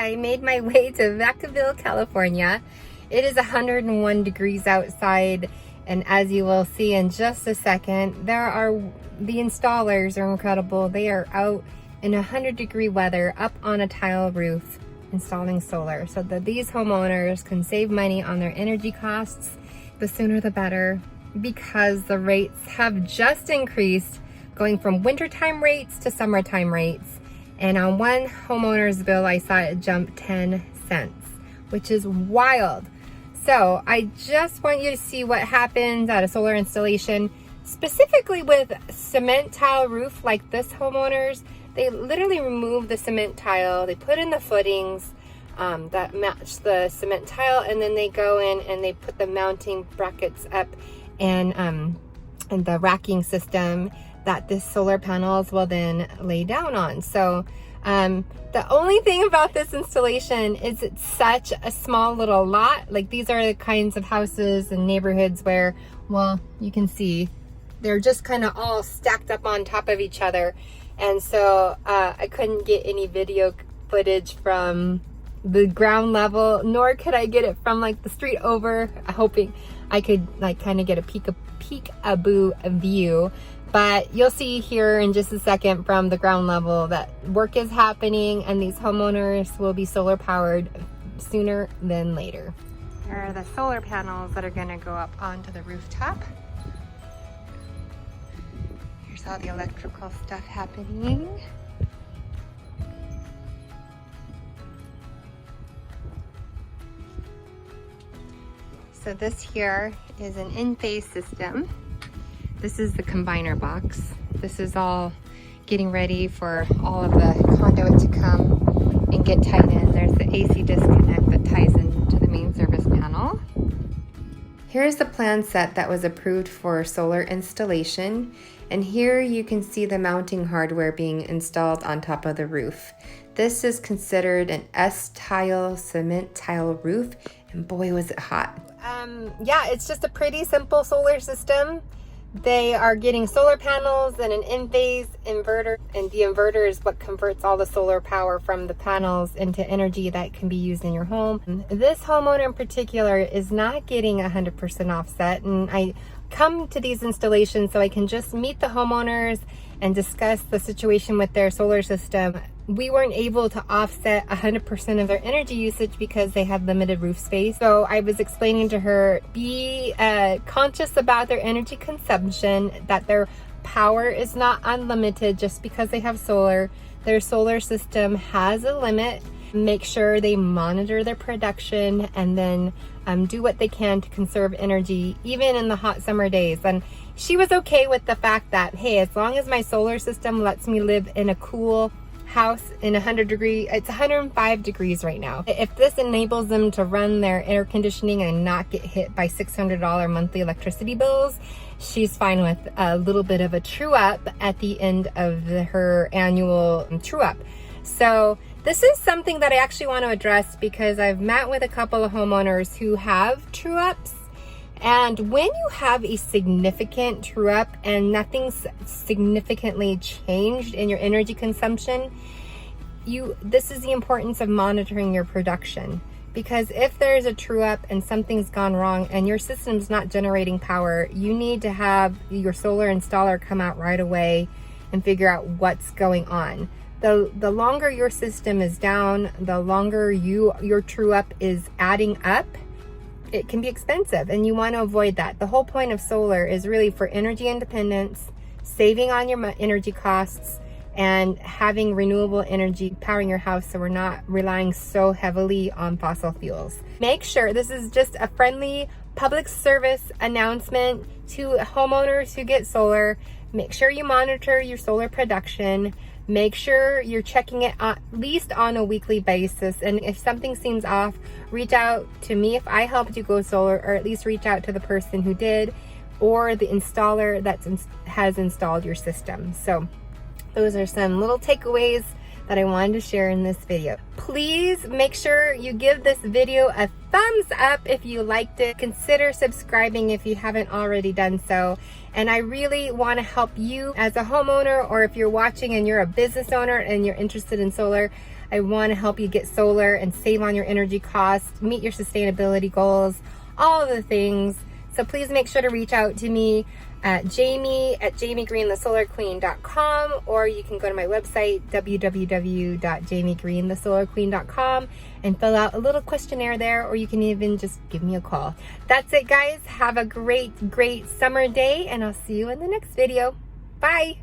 I made my way to Vacaville, California. It is 101 degrees outside, and as you will see in just a second, the installers are incredible. They are out in 100-degree weather up on a tile roof installing solar so that these homeowners can save money on their energy costs. The sooner the better, because the rates have just increased, going from wintertime rates to summertime rates. And on one homeowner's bill, I saw it jump 10 cents, which is wild. So I just want you to see what happens at a solar installation, specifically with cement tile roof like this homeowner's. They literally remove the cement tile, they put in the footings that match the cement tile, and then they go in and they put the mounting brackets up and the racking system that the solar panels will then lay down on. So the only thing about this installation is it's such a small little lot. Like, these are the kinds of houses and neighborhoods where, well, you can see they're just kind of all stacked up on top of each other. And so I couldn't get any video footage from the ground level, nor could I get it from like the street over, hoping I could like kind of get a peek-a-boo view. But you'll see here in just a second from the ground level that work is happening and these homeowners will be solar powered sooner than later. Here are the solar panels that are going to go up onto the rooftop. Here's all the electrical stuff happening. So this here is an in-phase system. This is the combiner box. This is all getting ready for all of the conduit to come and get tied in. There's the AC disconnect that ties into the main service panel. Here's the plan set that was approved for solar installation. And here you can see the mounting hardware being installed on top of the roof. This is considered an S-tile cement tile roof, and boy was it hot. Yeah, it's just a pretty simple solar system. They are getting solar panels and an in-phase inverter, and the inverter is what converts all the solar power from the panels into energy that can be used in your home. This homeowner in particular is not getting 100% offset, and I come to these installations so I can just meet the homeowners and discuss the situation with their solar system. We weren't able to offset 100% of their energy usage because they had limited roof space. So I was explaining to her, be conscious about their energy consumption, that their power is not unlimited just because they have solar. Their solar system has a limit. Make sure they monitor their production and then do what they can to conserve energy, even in the hot summer days. And she was okay with the fact that, hey, as long as my solar system lets me live in a cool house in 105 degrees right now. If this enables them to run their air conditioning and not get hit by $600 monthly electricity bills, she's fine with a little bit of a true up at the end of her annual true up. So this is something that I actually want to address because I've met with a couple of homeowners who have true ups. And when you have a significant true up and nothing's significantly changed in your energy consumption, this is the importance of monitoring your production. Because if there's a true up and something's gone wrong and your system's not generating power, you need to have your solar installer come out right away and figure out what's going on. The longer your system is down, the longer your true up is adding up, it can be expensive, and you want to avoid that. The whole point of solar is really for energy independence, saving on your energy costs, and having renewable energy powering your house so we're not relying so heavily on fossil fuels. Make sure, this is just a friendly public service announcement to homeowners who get solar. Make sure you monitor your solar production. Make sure you're checking it at least on a weekly basis. And if something seems off, reach out to me if I helped you go solar, or at least reach out to the person who did, or the installer that has installed your system. So those are some little takeaways that I wanted to share in this video. Please make sure you give this video a thumbs up if you liked it. Consider subscribing if you haven't already done so. And I really want to help you as a homeowner, or if you're watching and you're a business owner and you're interested in solar, I want to help you get solar and save on your energy costs, meet your sustainability goals, all of the things. So please make sure to reach out to me at jamie@jamiegreenthesolarqueen.com, or you can go to my website, www.jamiegreenthesolarqueen.com, and fill out a little questionnaire there, or you can even just give me a call. That's it, guys. Have a great summer day, and I'll see you in the next video. Bye.